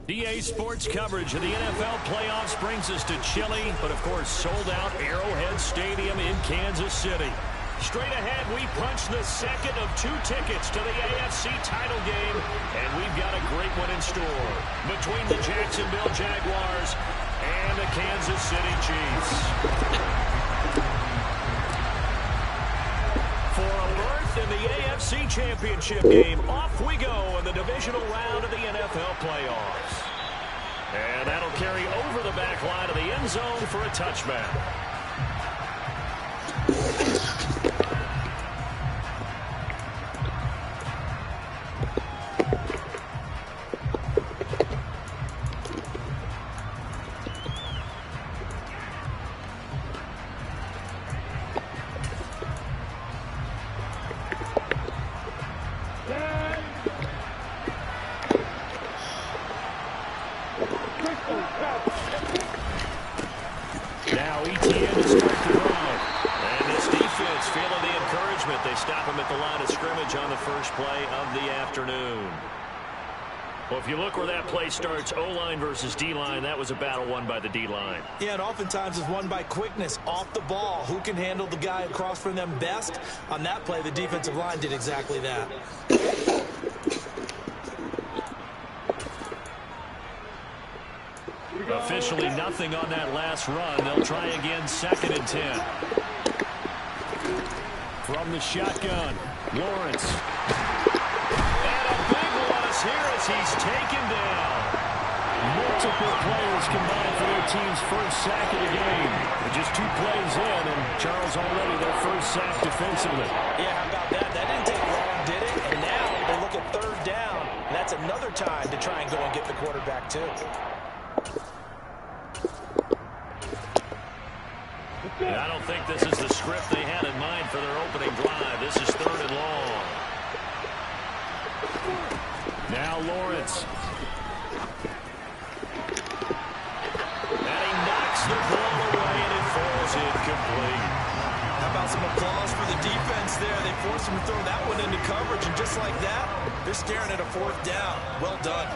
EA Sports coverage of the NFL playoffs brings us to Chile, but of course sold out Arrowhead Stadium in Kansas City. Straight ahead, we punch the second of 2 tickets to the AFC title game, and we've got a great one in store between the Jacksonville Jaguars and the Kansas City Chiefs. For a berth in the AFC Championship game, off we go in the divisional round of the NFL playoffs. And that'll carry over the back line of the end zone for a touchback. Now ETN to start the drive. And this defense feeling the encouragement. They stop him at the line of scrimmage on the first play of the afternoon. Well, if you look where that play starts, O-line versus D-line, that was a battle won by the D-line. Yeah, and oftentimes it's won by quickness off the ball. Who can handle the guy across from them best? On that play, the defensive line did exactly that. Officially nothing on that last run. They'll try again, 2nd and 10. From the shotgun, Lawrence. And a big loss here as he's taken down. Multiple players combined for their team's first sack of the game. Just 2 plays in, and Charles already their first sack defensively. Yeah, how about that? That didn't take long, did it? And now they look at 3rd down, and that's another time to try and go and get the quarterback, too. I don't think this is the script they had in mind for their opening drive. This is 3rd and long. Now Lawrence. And he knocks the ball away, and it falls incomplete. How about some applause for the defense there? They forced him to throw that one into coverage, and just like that, they're staring at a 4th down. Well done.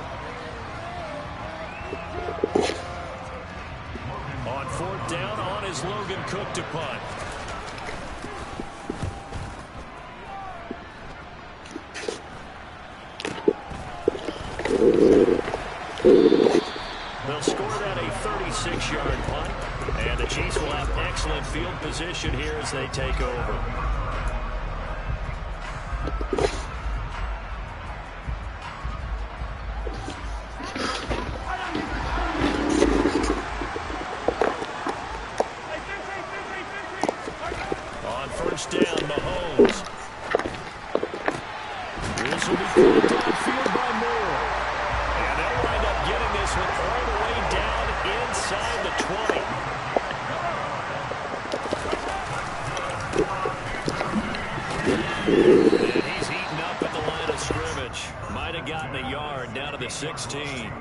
On 4th down, on is Logan Cook to punt. They'll score that a 36-yard punt, and the Chiefs will have excellent field position here as they take over. Down Mahomes. This will be caught downfield by Moore. And they'll wind up getting this one all the way down inside the 20. And he's eaten up at the line of scrimmage. Might have gotten a yard down to the 16.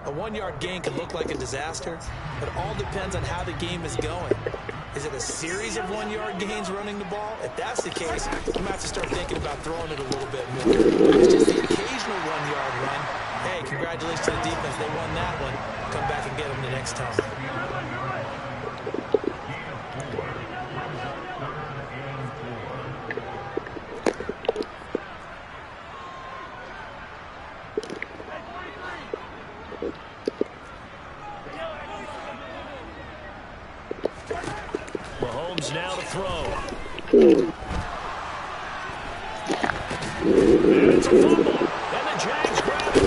A 1-yard gain can look like a disaster, but it all depends on how the game is going. Is it a series of 1-yard gains running the ball? If that's the case, you might have to start thinking about throwing it a little bit more. If it's just the occasional 1-yard run, hey, congratulations to the defense. They won that one. Come back and get them the next time. Mahomes now to throw. And it's a fumble. And the Jags grab it.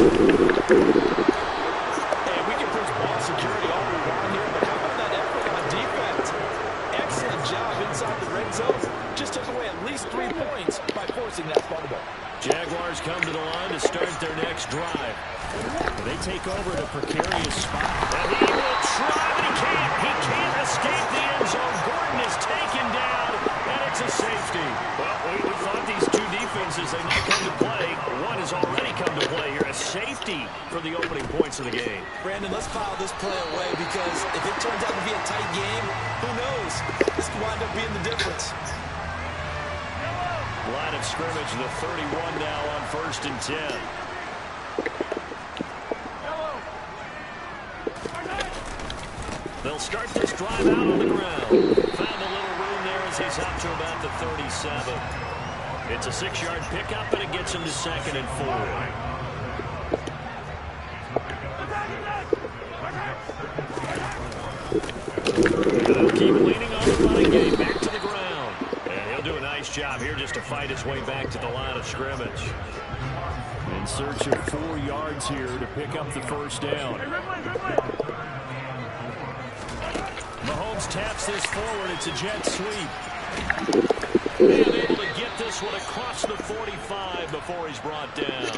Hey, we can push ball security all we want here, but how about that effort on defense? Excellent job inside the red zone. Just took away at least 3 points by forcing that fumble. Jaguars come to the line to start their next drive. They take over the precarious spot. And he will try, but he can't. He can't escape the end zone. Gordon is taken down, and it's a safety. Well, we thought these two defenses, they might come to play. One has already come to play here. A safety for the opening points of the game. Brandon, let's file this play away because if it turns out to be a tight game, who knows? This could wind up being the difference. Line of scrimmage, the 31 now on 1st and 10. They'll start this drive out on the ground. Found a little room there as he's up to about the 37. It's a 6-yard pickup, and it gets him to 2nd and 4. They'll keep leaning on the running game. Back to the ground. And he'll do a nice job here just to fight his way back to the line of scrimmage. In search of 4 yards here to pick up the first down. Mahomes taps this forward. It's a jet sweep. And able to get this one across the 45 before he's brought down.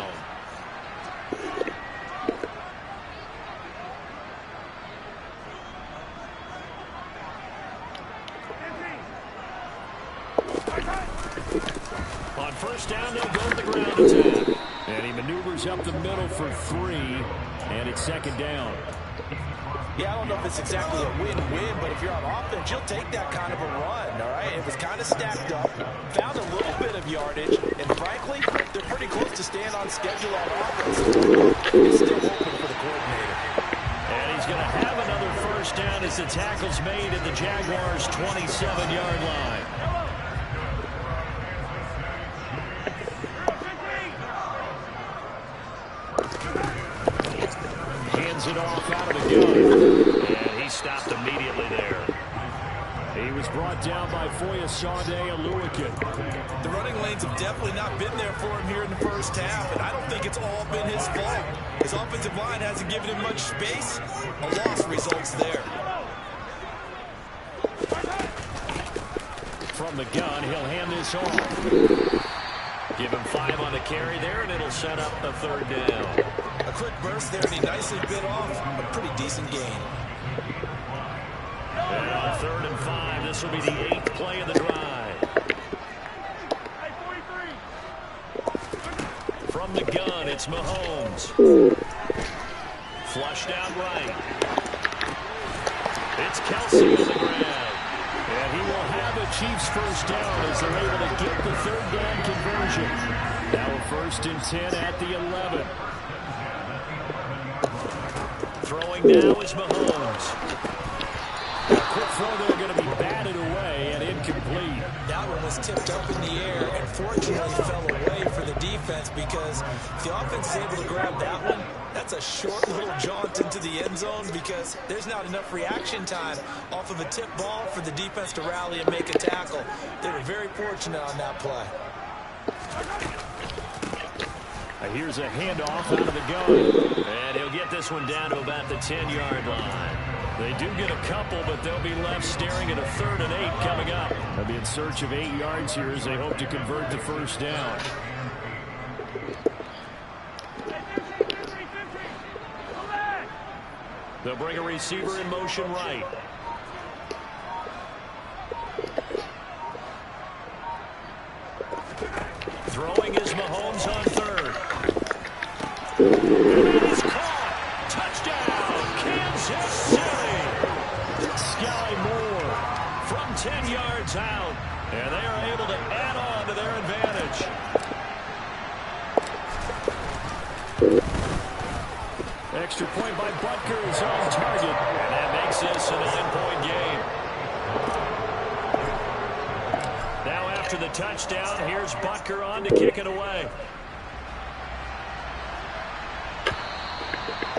On first down, they'll go to the ground attack. And he maneuvers up the middle for 3, and it's 2nd down. Yeah, I don't know if it's exactly a win-win, but if you're on offense, you'll take that kind of a run, all right? It was kind of stacked up, found a little bit of yardage, and frankly, they're pretty close to staying on schedule on offense. It's still open for the coordinator. And he's going to have another first down as the tackle's made at the Jaguars' 27-yard line. Hands it off out of the gun. And he stopped immediately there. He was brought down by Foyesade Aluakin. The running lanes have definitely not been there for him here in the first half, and I don't think it's all been his fault. His offensive line hasn't given him much space. A loss results there. From the gun, he'll hand this off. Give him 5 on the carry there, and it'll set up the 3rd down. A quick burst there, and he nicely bit off a pretty decent gain. And on 3rd and 5, this will be the 8th play of the drive. From the gun, it's Mahomes. Flushed out right. It's Kelsey on the ground. And he will have a Chiefs first down as they're able to get the 3rd down conversion. Now a 1st and 10 at the 11. Throwing now is Mahomes. A quick throw there going to be batted away and incomplete. That one was tipped up in the air and fortunately fell away for the defense because if the offense is able to grab that one, that's a short little jaunt into the end zone because there's not enough reaction time off of a tip ball for the defense to rally and make a tackle. They were very fortunate on that play. Here's a handoff out of the gun. And he'll get this one down to about the 10-yard line. They do get a couple, but they'll be left staring at a 3rd and 8 coming up. They'll be in search of 8 yards here as they hope to convert the first down. They'll bring a receiver in motion right. Throwing is Mahomes on 3rd. And it is caught. Touchdown, Kansas City. Sky Moore from 10 yards out. And they are able to add on to their advantage. Extra point by Butker is on target. And that makes this a 9-point game. Now after the touchdown, here's Butker on to kick it away.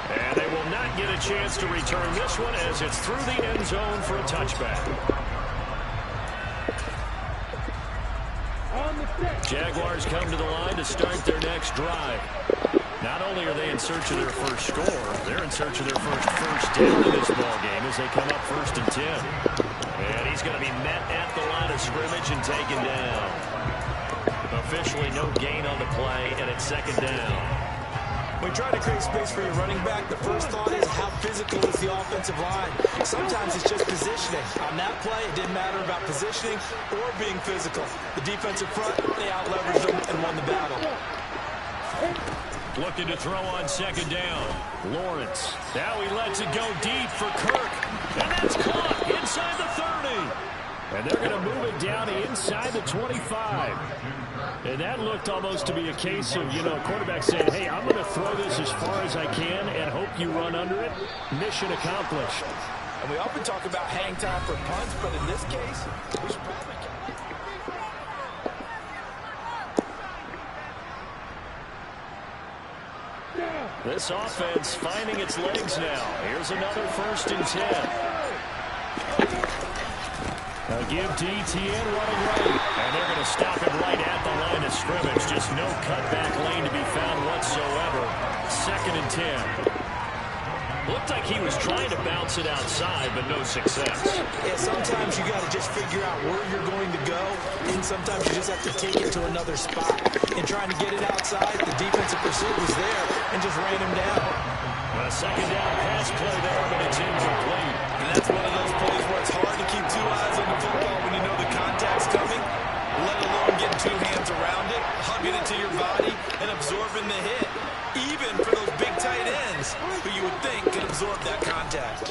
And they will not get a chance to return this one as it's through the end zone for a touchback. On the Jaguars come to the line to start their next drive. Not only are they in search of their first score, they're in search of their first down in this ball game as they come up 1st and 10. And he's going to be met at the line of scrimmage and taken down. Officially no gain on the play, and it's 2nd down. When you try to create space for your running back, the first thought is how physical is the offensive line. Sometimes it's just positioning. On that play, it didn't matter about positioning or being physical. The defensive front, they out-leveraged them and won the battle. Looking to throw on 2nd down. Lawrence. Now he lets it go deep for Kirk. And that's caught inside the 30. And they're going to move it down inside the 25. And that looked almost to be a case of, a quarterback saying, hey, I'm going to throw this as far as I can and hope you run under it. Mission accomplished. And we often talk about hang time for punts, but in this case, we should probably... This offense finding its legs now. Here's another 1st and 10. A give to ETN running right. And they're going to stop it right at the line of scrimmage. Just no cutback lane to be found whatsoever. 2nd and 10. Looked like he was trying to bounce it outside, but no success. Yeah, sometimes you got to just figure out where you're going to go, and sometimes you just have to take it to another spot. In trying to get it outside, the defensive pursuit was there and just ran him down. A 2nd down pass play there, but it's incomplete. And that's one of those plays where it's hard to keep 2 eyes on the football when you know the contact's coming, let alone getting 2 hands around it, hugging it to your body, and absorbing the hit. Even for those big tight ends who you would think can absorb that contact.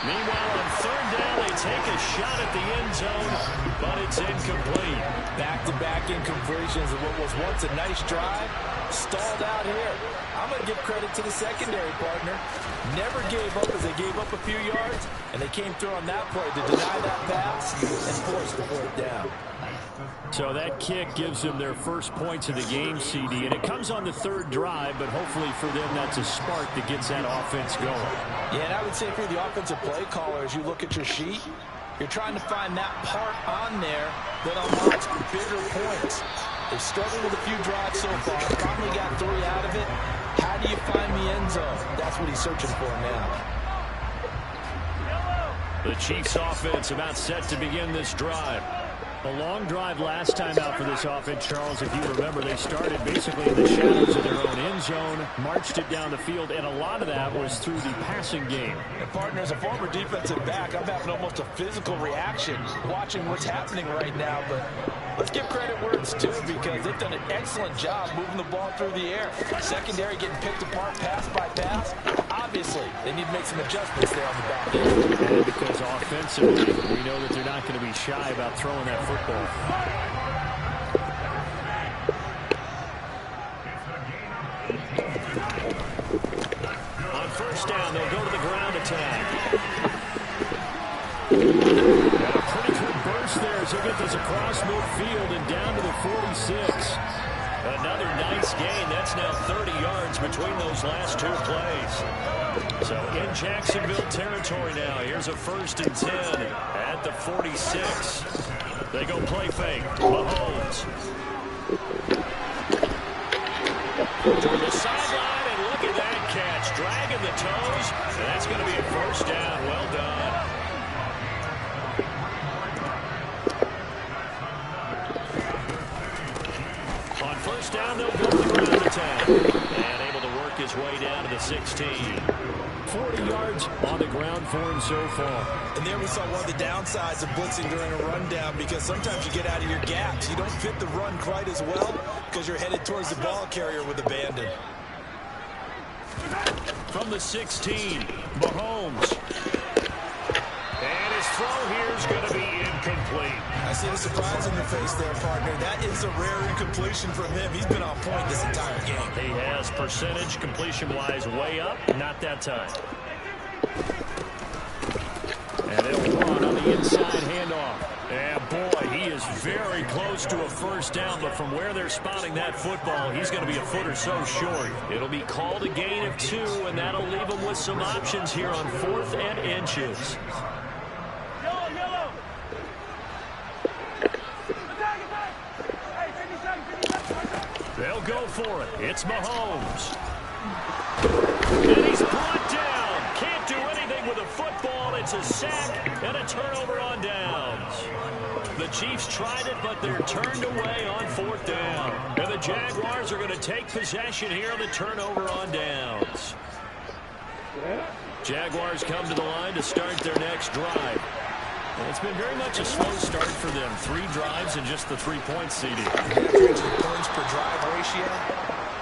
Meanwhile, on 3rd down, they take a shot at the end zone, but it's incomplete. Back-to-back incompletions of what was once a nice drive, stalled out here. I'm going to give credit to the secondary partner. Never gave up as they gave up a few yards, and they came through on that play to deny that pass and force the 4th down. So that kick gives them their first points of the game, CD, and it comes on the 3rd drive, but hopefully for them that's a spark that gets that offense going. Yeah, and I would say if you're the offensive play caller, as you look at your sheet, you're trying to find that part on there that unlocks bigger points. They've struggled with a few drives so far, finally got 3 out of it. How do you find the end zone? That's what he's searching for now. The Chiefs offense about set to begin this drive. A long drive last time out for this offense, Charles. If you remember, they started basically in the shadows of their own end zone, marched it down the field, and a lot of that was through the passing game. And partner, as a former defensive back, I'm having almost a physical reaction watching what's happening right now. But let's give credit where it's due because they've done an excellent job moving the ball through the air. Secondary getting picked apart pass by pass. Obviously, they need to make some adjustments there on the back end. And because offensively, we know that they're not going to be shy about throwing that football. On 1st down, they'll go to the ground attack. And a pretty good burst there as he'll get this across midfield and down to the 46. Another nice gain. That's now 30 yards between those last 2 plays. So in Jacksonville territory now. Here's a 1st and 10 at the 46. They go play fake. Mahomes. Toward the sideline, and look at that catch. Dragging the toes. And that's going to be a 1st down. Well done. On 1st down, they'll go to the ground attack. And able to work his way down to the 16. 40 yards on the ground for him so far. And there we saw one of the downsides of blitzing during a rundown because sometimes you get out of your gaps. You don't fit the run quite as well because you're headed towards the ball carrier with abandon. From the 16, Mahomes. And his throw here is going to be incomplete. I see the surprise in your face there, partner. That is a rare incompletion from him. He's been on point this entire game. He has percentage completion-wise way up. Not that time. And they'll run on the inside handoff. And boy, he is very close to a 1st down, but from where they're spotting that football, he's going to be a foot or so short. It'll be called a gain of 2, and that'll leave him with some options here on 4th and inches. go for it. It's Mahomes. And he's brought down. Can't do anything with a football. It's a sack and a turnover on downs. The Chiefs tried it, but they're turned away on 4th down. And the Jaguars are going to take possession here on the turnover on downs. Jaguars come to the line to start their next drive. And it's been very much a slow start for them. 3 drives and just the 3-point CD. Points per drive ratio,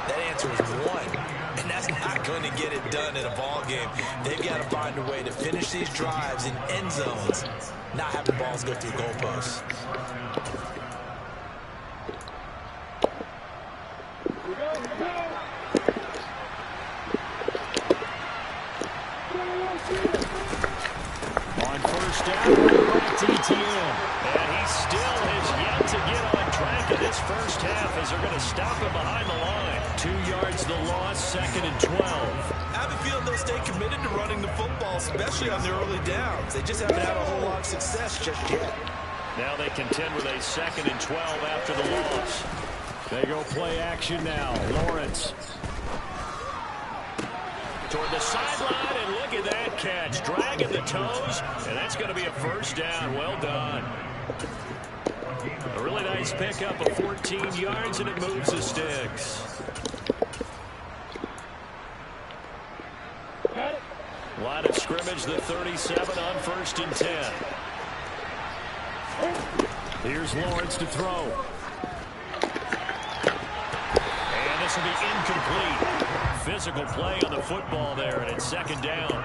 that answer is 1. And that's not going to get it done in a ball game. They've got to find a way to finish these drives in end zones, not having balls go through goalposts. On 1st down, back to ETN. And he still has yet to get on track in this first half as they're going to stop him behind the line. 2 yards the loss, 2nd and 12. I have a feeling they'll stay committed to running the football, especially on the early downs. They just haven't had a whole lot of success just yet. Now they contend with a 2nd and 12 after the loss. They go play action now. Lawrence. Toward the sideline, and look at that catch. Dragging the toes, and that's going to be a 1st down. Well done. A really nice pickup of 14 yards, and it moves the sticks. Line of scrimmage, the 37 on 1st and 10. Here's Lawrence to throw. And this will be incomplete. Physical play on the football there, and it's 2nd down.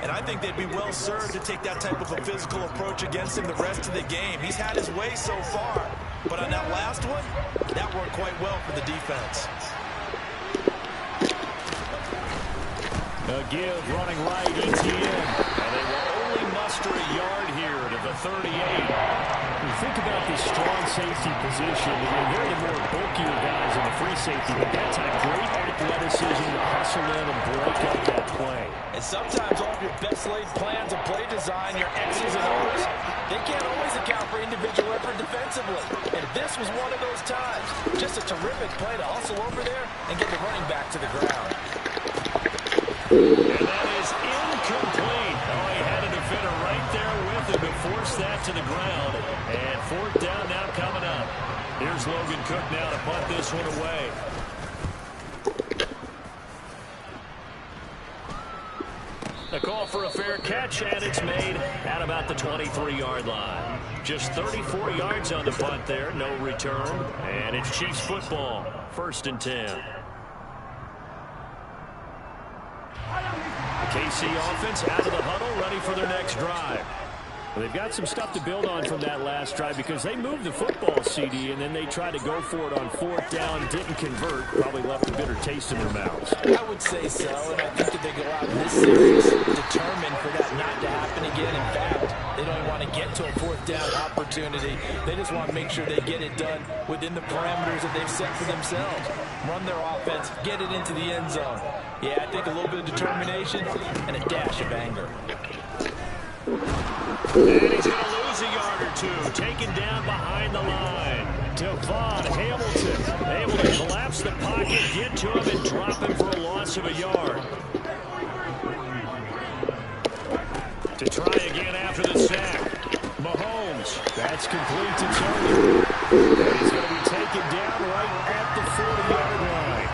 And I think they'd be well served to take that type of a physical approach against him the rest of the game. He's had his way so far, but on that last one, that worked quite well for the defense. A give running right, ETN. And they will only muster a yard here to the 38. When you think about this strong safety position, they're the more bulkier guys in the free safety, but that's a great athleticism to hustle in and break up that play. And sometimes all of your best laid plans of play design, your X's and O's, they can't always account for individual effort defensively. And this was one of those times. Just a terrific play to hustle over there and get the running back to the ground. And that is incomplete. Oh, he had a defender right there with him to force that to the ground. And 4th down now coming up. Here's Logan Cook now to punt this one away. A call for a fair catch, and it's made at about the 23-yard line. Just 34 yards on the punt there, no return. And it's Chiefs football, 1st and 10. The KC offense out of the huddle, ready for their next drive. Well, they've got some stuff to build on from that last drive because they moved the football, CD, and then they tried to go for it on 4th down, didn't convert, probably left a bitter taste in their mouths. I would say so, and I think that they go out in this series determined for that not to happen again. In fact, they don't even want to get to a 4th down opportunity. They just want to make sure they get it done within the parameters that they've set for themselves. Run their offense, get it into the end zone. Yeah, I think a little bit of determination and a dash of anger. And he's going to lose a yard or two. Taken down behind the line. Devon Hamilton able to collapse the pocket, get to him, and drop him for a loss of a yard. To try again after the sack. Mahomes. That's complete to Tony. And he's going to be taken down right at the 40-yard line.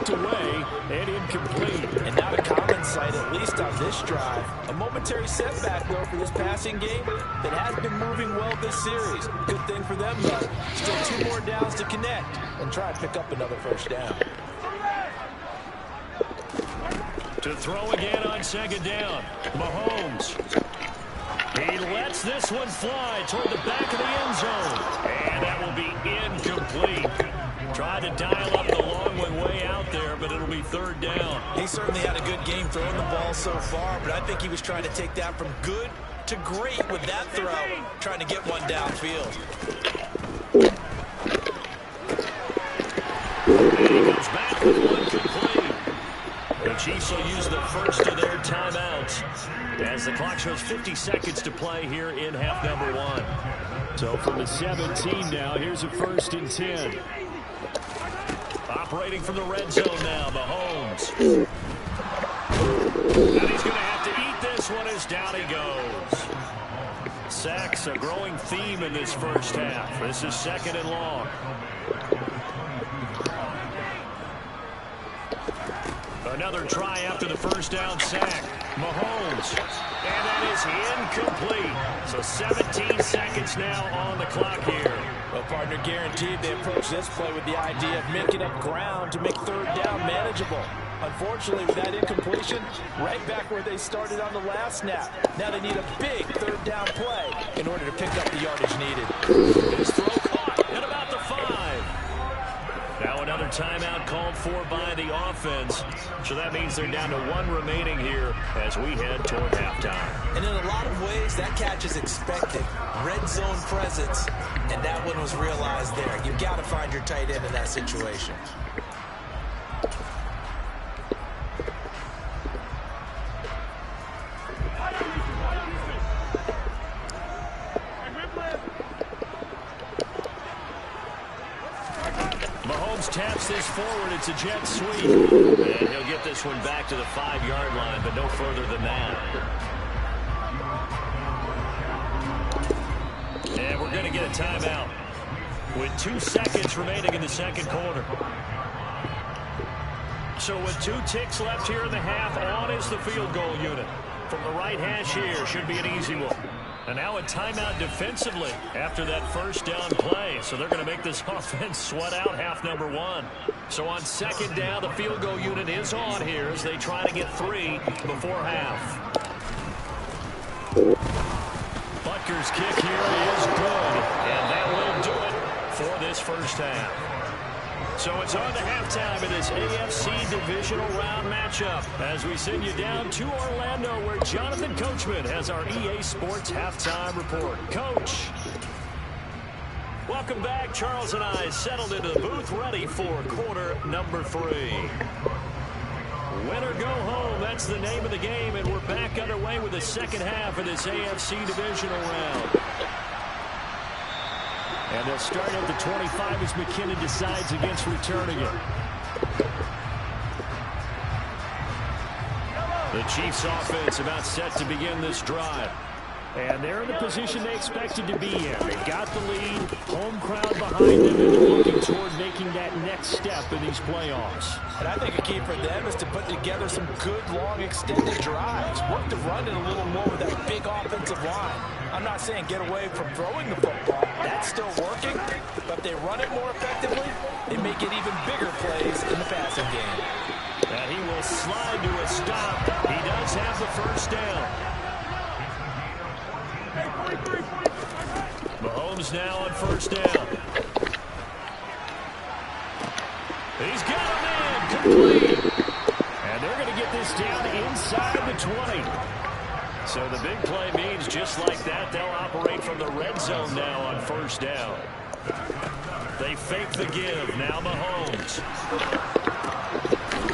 Away and incomplete. And not a common sight, at least on this drive. A momentary setback, though, for this passing game that has been moving well this series. Good thing for them, though. Still 2 more downs to connect and try and pick up another 1st down. To throw again on 2nd down. Mahomes. He lets this one fly toward the back of the end zone. And that will be incomplete. Tried to dial up the long one way out there, but it'll be 3rd down. He certainly had a good game throwing the ball so far, but I think he was trying to take that from good to great with that throw, trying to get one downfield. And he goes back with one complete. The Chiefs will use the first of their timeouts as the clock shows 50 seconds to play here in half number 1. So from the 17 now, here's a 1st and 10. Operating from the red zone now, Mahomes. And he's going to have to eat this one as down he goes. Sacks, a growing theme in this first half. This is 2nd and long. Another try after the first down sack. Mahomes. And that is incomplete. So 17 seconds now on the clock here. Well, partner, guaranteed they approach this play with the idea of making up ground to make 3rd down manageable. Unfortunately, with that incompletion, right back where they started on the last snap. Now they need a big 3rd down play in order to pick up the yardage needed. His throw caught at about the 5. Now another timeout called for by the offense. So that means they're down to 1 remaining here as we head toward halftime. And in a lot of ways, that catch is expected. Red zone presence, and that one was realized there. You've got to find your tight end in that situation. Taps this forward. It's a jet sweep. And he'll get this one back to the 5-yard line, but no further than that. And we're going to get a timeout with 2 seconds remaining in the 2nd quarter. So with 2 ticks left here in the half, on is the field goal unit. From the right hash here, should be an easy one. And now a timeout defensively after that first down play. So they're going to make this offense sweat out half number 1. So on 2nd down, the field goal unit is on here as they try to get 3 before half. Butker's kick here is good. And that will do it for this first half. So it's on to halftime in this AFC divisional round matchup as we send you down to Orlando where Jonathan Coachman has our EA Sports halftime report. Coach. Welcome back. Charles and I settled into the booth ready for quarter number 3. Win or go home, that's the name of the game, and we're back underway with the 2nd half of this AFC divisional round. And they'll start at the 25 as McKinnon decides against returning it. The Chiefs offense about set to begin this drive. And they're in the position they expected to be in. They've got the lead, home crowd behind them, and they're looking toward making that next step in these playoffs. And I think a key for them is to put together some good, long, extended drives. Work the run in a little more with that big offensive line. I'm not saying get away from throwing the football. That's still working. But if they run it more effectively, they may get even bigger plays in the passing game. And he will slide to a stop. He does have the first down. Mahomes now on first down. He's got him in, complete. And they're going to get this down inside the 20. So the big play means just like that, they'll operate from the red zone now on first down. They fake the give, now Mahomes.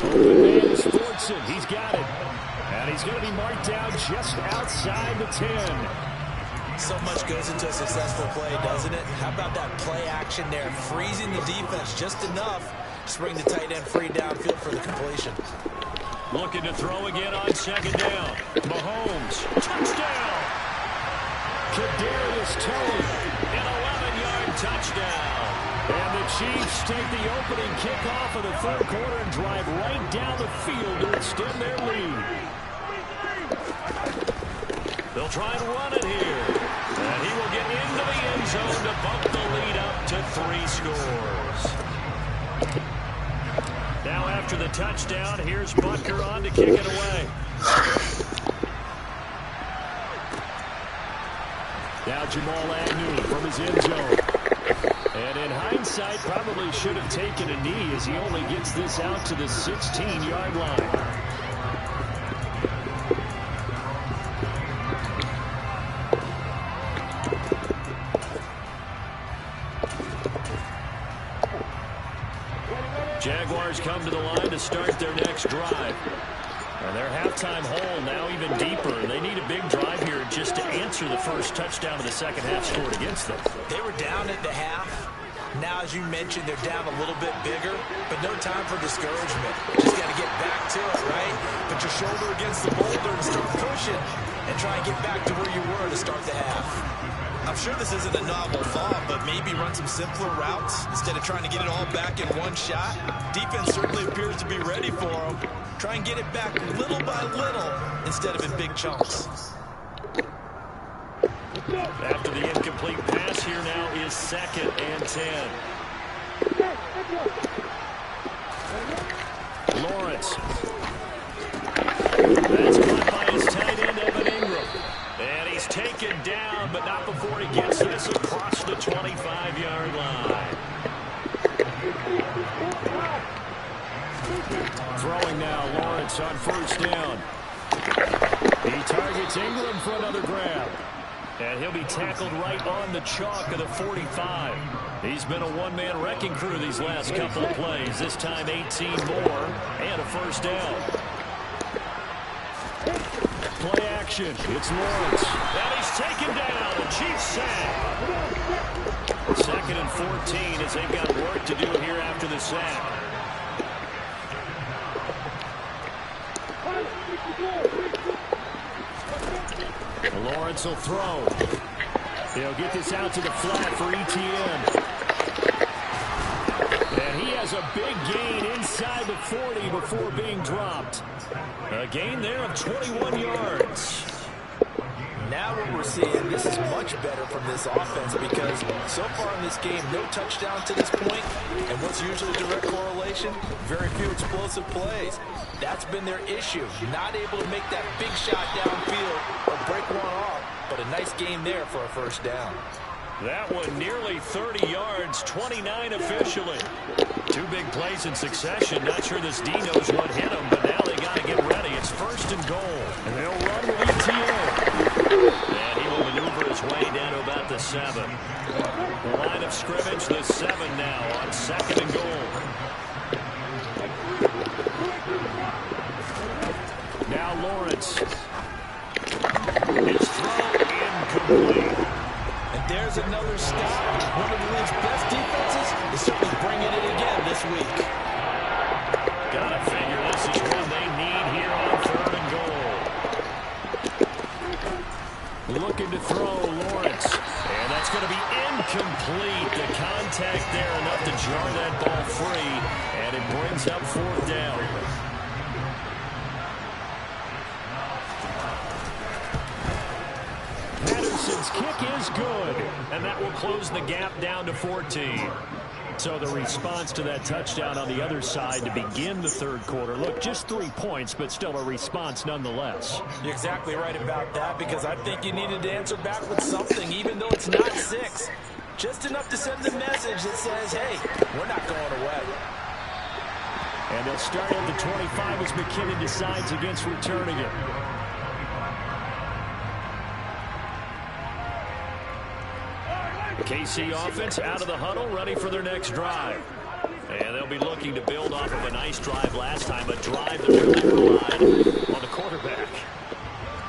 Open man is Fortson, he's got it. And he's going to be marked down just outside the 10. So much goes into a successful play, doesn't it? How about that play action there? Freezing the defense just enough to bring the tight end free downfield for the completion. Looking to throw again on second down. Mahomes, touchdown! Kadarius Toney, an 11-yard touchdown. And the Chiefs take the opening kickoff of the third quarter and drive right down the field to extend their lead. They'll try and run it here. And he will get into the end zone to bump the lead up to 3 scores. Now after the touchdown, here's Butker on to kick it away. Now Jamal Agnew from his end zone. And in hindsight, probably should have taken a knee as he only gets this out to the 16-yard line. Jaguars come to the line to start their next drive. And their halftime hole now even deeper. They need a big drive here just to answer the first touchdown of the second half scored against them. They were down at the half. Now, as you mentioned, they're down a little bit bigger, but no time for discouragement. Just got to get back to it, right? Put your shoulder against the boulder and start pushing and try and get back to where you were to start the half. I'm sure this isn't a novel thought, but maybe run some simpler routes instead of trying to get it all back in one shot. Defense certainly appears to be ready for them. Try and get it back little by little instead of in big chunks. After the incomplete pass, here now is 2nd and 10. Lawrence. That's caught by his tight end, Evan Ingram. And he's taken down, but not before he gets this across the 25-yard line. Throwing now, Lawrence on first down. He targets Ingram for another grab. And he'll be tackled right on the chalk of the 45. He's been a one-man wrecking crew these last couple of plays. This time 18 more and a first down. Play action. It's Lawrence. And he's taken down. A cheap sack. 2nd and 14 as they've got work to do here after the sack. Lawrence will throw. He'll get this out to the flat for ETN. And he has a big gain inside the 40 before being dropped. A gain there of 21 yards. Now what we're seeing, this is much better from this offense because so far in this game, no touchdown to this point, and what's usually direct correlation? Very few explosive plays. That's been their issue, not able to make that big shot downfield or break one off, but a nice game there for a first down. That one nearly 30 yards, 29 officially. 2 big plays in succession. Not sure this D knows what hit him, but now they got to get ready. It's 1st and goal, and they'll run with ETN. And he will maneuver his way down to about the 7. The line of scrimmage, the 7 now on 2nd and goal. Now Lawrence. His throw incomplete. And there's another stop. One of the league's best defenses is certainly bringing it again this week. Gotta figure this is what they need here on 3rd and goal. Looking to throw, Lawrence. And that's going to be incomplete. The contact there enough to jar that ball free. And it brings up 4th down. Patterson's kick is good, and that will close the gap down to 14. So the response to that touchdown on the other side to begin the 3rd quarter. Look, just 3 points, but still a response nonetheless. You're exactly right about that because I think you needed to answer back with something, even though it's not 6. Just enough to send the message that says, hey, we're not going away. And they'll start at the 25 as McKinnon decides against returning it. KC offense out of the huddle, ready for their next drive. And they'll be looking to build off of a nice drive last time, a drive that really relied on the quarterback.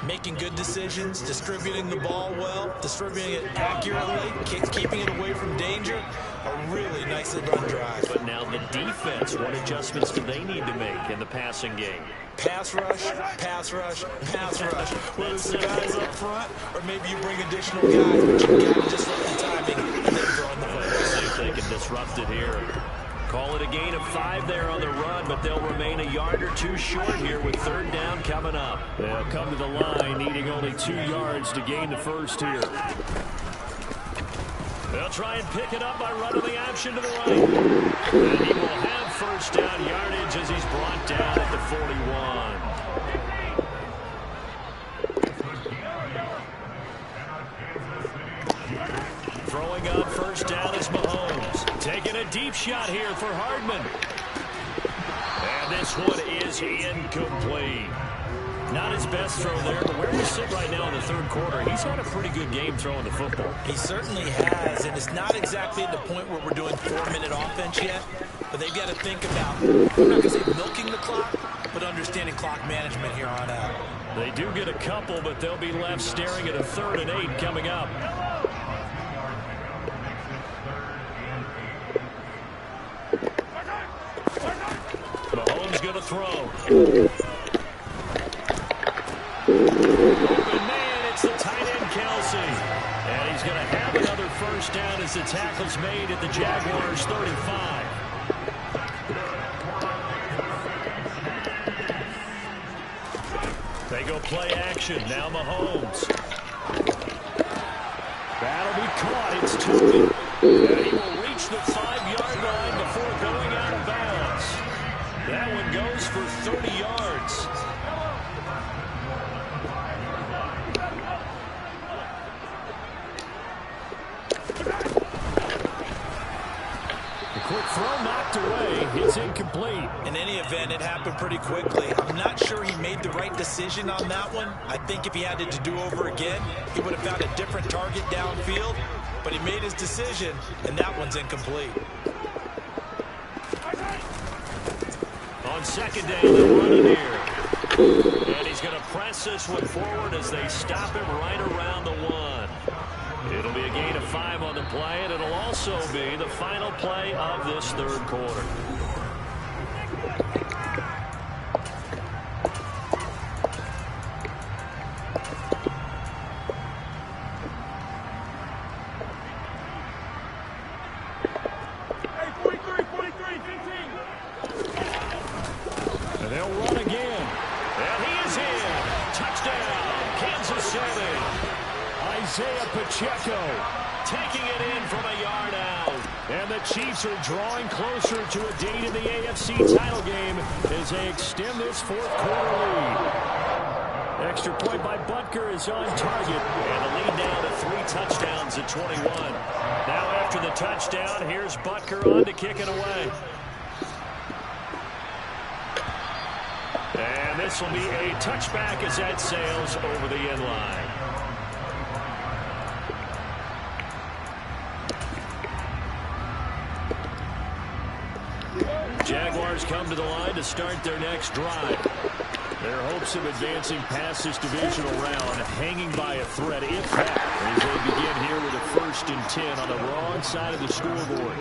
Making good decisions, distributing the ball well, distributing it accurately, keeping it away from danger. A really nicely run drive. But now the defense, what adjustments do they need to make in the passing game? Pass rush, pass rush, pass rush. Whether it's the guys up front or maybe you bring additional guys, but you got to disrupt the timing and then throw in the football. See if they can disrupt it here. Call it a gain of 5 there on the run, but they'll remain a yard or 2 short here with 3rd down coming up. They'll come to the line needing only 2 yards to gain the first here. They'll try and pick it up by running the option to the right. And he will have first down yardage as he's brought down at the 41. Throwing on first down is Mahomes. Taking a deep shot here for Hardman. And this one is incomplete. Not his best throw there, but where we sit right now in the 3rd quarter, he's had a pretty good game throwing the football. He certainly has, and it's not exactly at the point where we're doing 4-minute offense yet. but they've got to think about, I'm not going to say milking the clock, but understanding clock management here on out. They do get a couple, but they'll be left staring at a 3rd and 8 coming up. Mahomes going to throw. Open man, it's the tight end, Kelsey. And he's going to have another first down as the tackle's made at the Jaguars 35. They go play action. Now Mahomes. That'll be caught. It's Tobin. And he will reach the 5-yard line before going out of bounds. That one goes for 30 yards. Quick throw knocked away. It's incomplete. In any event, it happened pretty quickly. I'm not sure he made the right decision on that one. I think if he had it to do over again, he would have found a different target downfield. But he made his decision, and that one's incomplete. On 2nd down, they're running here. And he's going to press this one forward as they stop him right around the 1. It'll be a gain of 5 on the play, and it'll also be the final play of this 3rd quarter. And they'll run again. And he is in. Touchdown, Kansas City. Isaiah Pacheco taking it in from a yard out. And the Chiefs are drawing closer to a date in the AFC title game as they extend this 4th quarter lead. Extra point by Butker is on target. And the lead now to 3 touchdowns at 21. Now after the touchdown, here's Butker on to kick it away. And this will be a touchback as that sails over the end line. Jaguars come to the line to start their next drive. Their hopes of advancing past this divisional round hanging by a thread, if that, as they begin here with a 1st and 10 on the wrong side of the scoreboard.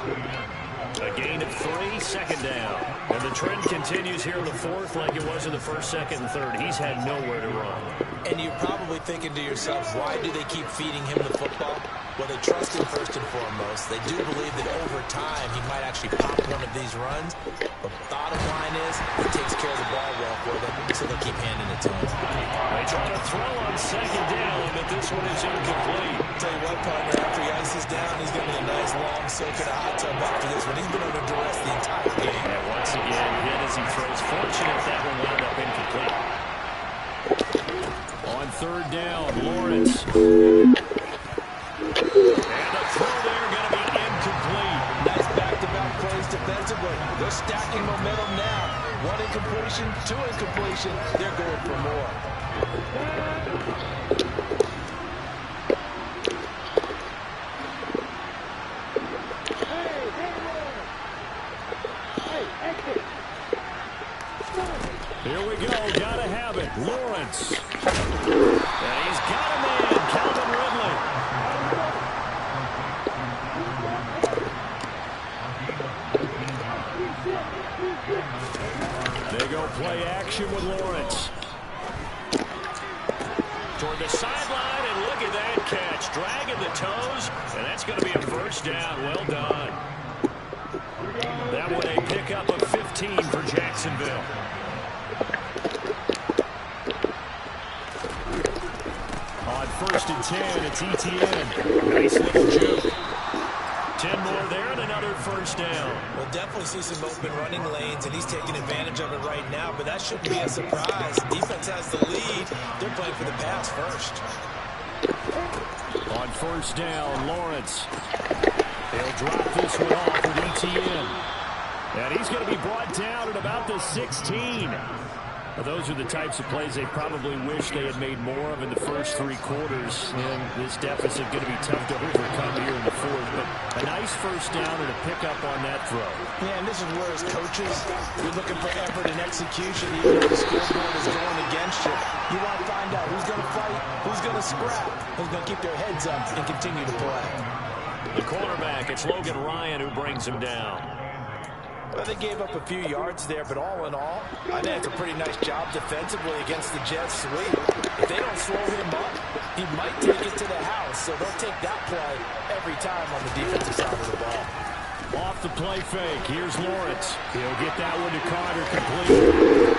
A gain of 3, 2nd down. And the trend continues here in the 4th like it was in the 1st, 2nd, and 3rd. He's had nowhere to run. And you're probably thinking to yourself, why do they keep feeding him the football? Well, they trust him first and foremost. They do believe that over time he might actually pop one of these runs. But bottom line is, he takes care of the ball well for them, so they'll keep handing it to him. They try to throw on 2nd down, but this one is incomplete. Tell you what, partner, after he ices down, he's going to be a nice long soak in a hot tub after this one. He's been under duress the entire game. And once again, hit as he throws. Fortunate that one wound up incomplete. On 3rd down, Lawrence. And a throw there going to be incomplete. Nice back-to-back plays defensively. They're stacking momentum now. 1 incompletion, 2 incompletion. They're going for more. Here we go. Gotta have it. Lawrence. And he's got a man. Calvin Ridley. They go play action with Lawrence. Toward the sideline, and look at that catch. Dragging the toes, and that's going to be a 1st down. Well done. That one a pickup of 15 for Jacksonville. On 1st and 10, it's ETN. Nice little juke. 10 more there and another 1st down. We'll definitely see some open running lanes, and he's taking advantage of it right now, but that shouldn't be a surprise. Defense has the lead. They're playing for the pass first. On 1st down, Lawrence. He'll drop this one off with ETN. And he's going to be brought down at about the 16. Those are the types of plays they probably wish they had made more of in the first 3 quarters. And this deficit going to be tough to overcome here in the fourth. But a nice first down and a pickup on that throw. Yeah, and this is where as coaches, you're looking for effort and execution, even if the scoreboard is going against you. You want to find out who's going to fight, who's going to scrap, who's going to keep their heads up and continue to play. The quarterback, it's Logan Ryan who brings him down. Well, they gave up a few yards there, but all in all, I think it's a pretty nice job defensively against the Jets' sweep. If they don't slow him up, he might take it to the house, so they'll take that play every time on the defensive side of the ball. Off the play fake, here's Lawrence. He'll get that one to Carter, complete.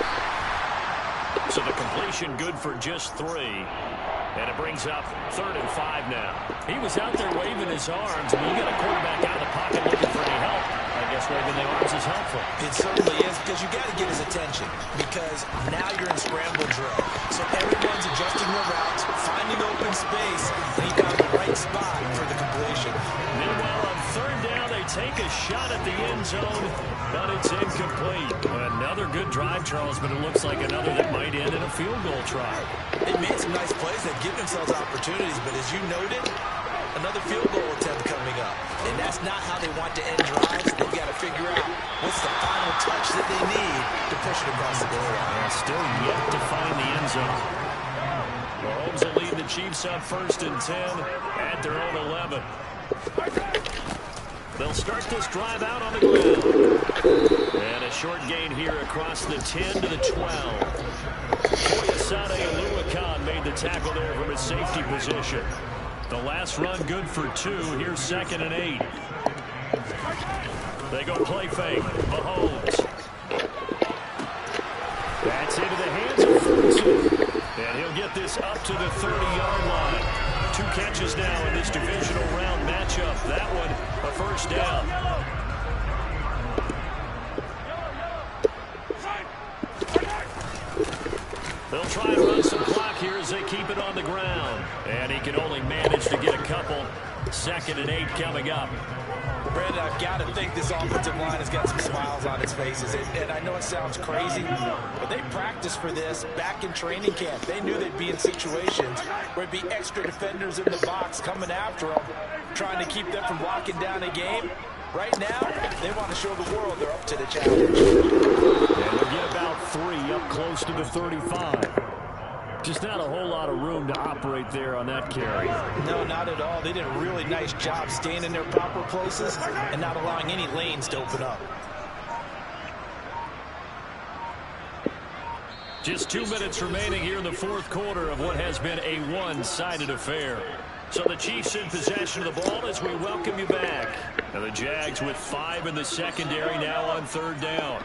So the completion good for just 3. And it brings up 3rd and 5 now. He was out there waving his arms. When you got a quarterback out of the pocket looking for any help, I guess waving the arms is helpful. It certainly is, because you got to get his attention, because now you're in scramble drill. So everyone's adjusting their routes, finding open space, and he found the right spot for the completion. Meanwhile, on 3rd down, they take a shot at the end zone, but it's incomplete. Another good drive, Charles, but it looks like another that might end in a field goal try. They made some nice plays. They've given themselves opportunities, but as you noted, another field goal attempt coming up. And that's not how they want to end drives. They've got to figure out what's the final touch that they need to push it across the goal line. And still yet to find the end zone. Mahomes will lead the Chiefs up 1st and 10 at their own 11. They'll start this drive out on the ground. And a short gain here across the 10 to the 12. Foyesade Aluakan made the tackle there from his safety position. The last run good for 2. Here's 2nd and 8. They go play fake. Mahomes. That's into the hands of Ferguson. And he'll get this up to the 30-yard line. 2 catches now in this divisional round matchup. That one, a 1st down. They'll try and run some clock here as they keep it on the ground. And he can only manage to get a couple. 2nd and 8 coming up. Brandon, I've got to think this offensive line has got some smiles on its faces. And I know it sounds crazy, but they practiced for this back in training camp. They knew they'd be in situations where it'd be extra defenders in the box coming after them, trying to keep them from locking down a game. Right now, they want to show the world they're up to the challenge. And they'll get about 3 up close to the 35. Just not a whole lot of room to operate there on that carry. No, not at all. They did a really nice job staying in their proper places and not allowing any lanes to open up. Just 2 minutes remaining here in the 4th quarter of what has been a one-sided affair. So the Chiefs in possession of the ball as we welcome you back. And the Jags with 5 in the secondary now on 3rd down.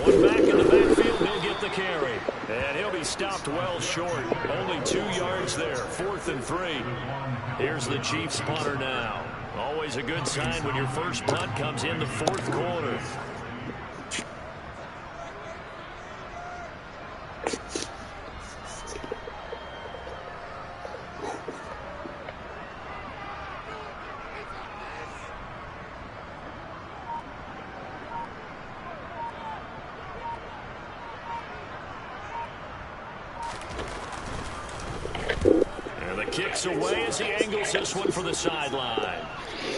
One back in the backfield, he'll get the carry. And he'll be stopped well short. Only 2 yards there, 4th and 3. Here's the Chiefs punter now. Always a good sign when your first punt comes in the 4th quarter. Kicks away as he angles this one for the sideline.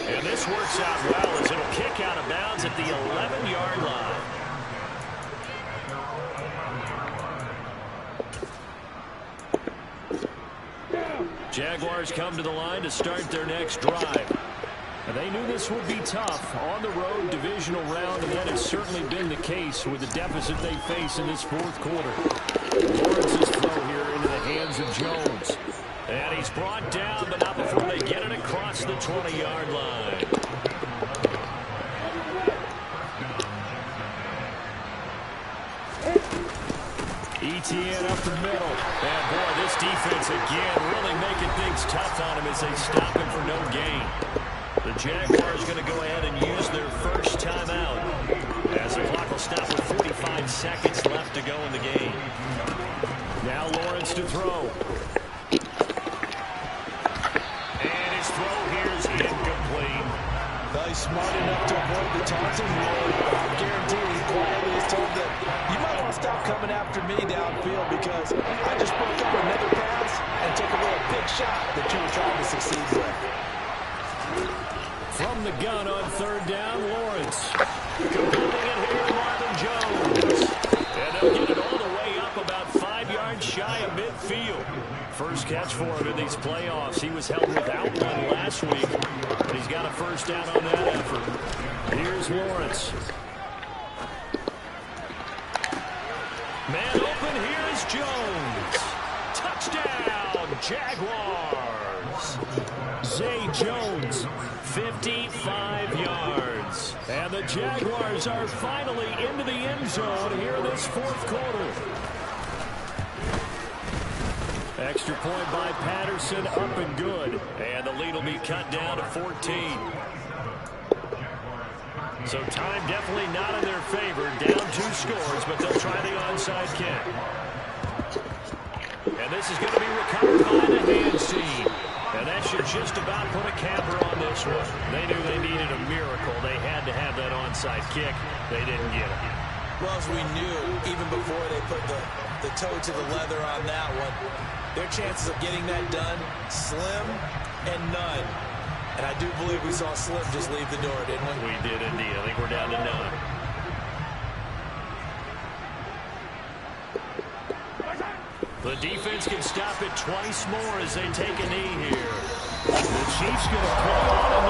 And this works out well as it'll kick out of bounds at the 11-yard line. Jaguars come to the line to start their next drive. And they knew this would be tough on the road divisional round, and that has certainly been the case with the deficit they face in this 4th quarter. Lawrence's throw here into the hands of Jones. And he's brought down, but not before they get it across the 20-yard line. ETN up the middle. And boy, this defense again really making things tough on him as they stop him for no gain. The Jaguars going to go ahead and use their first timeout as the clock will stop with 45 seconds left to go in the game. Now Lawrence to throw. He's smart enough to avoid the taunting rule. I guarantee he quietly has told the after me downfield because I just broke up another pass and took a little big shot that you were trying to succeed with. From the gun on third down, Lawrence. Completing it here, Marvin Jones. And they'll get it all the way up about 5 yards shy of midfield. First catch for him in these playoffs. He was held without one last week, but he's got a first down on that effort. Here's Lawrence. Man open, here's Jones. Touchdown, Jaguars. Zay Jones, 55 yards. And the Jaguars are finally into the end zone here in this fourth quarter. Extra point by Patterson, up and good. And the lead will be cut down to 14. So time definitely not in their favor. Down 2 scores, but they'll try the onside kick. And this is going to be recovered by the hands team. And that should just about put a capper on this one. They knew they needed a miracle. They had to have that onside kick. They didn't get it. Well, as we knew, even before they put the toe to the leather on that one, their chances of getting that done, slim and none. And I do believe we saw Slim just leave the door, didn't we? We did indeed. I think we're down to none. The defense can stop it twice more as they take a knee here. The Chiefs going to play on, and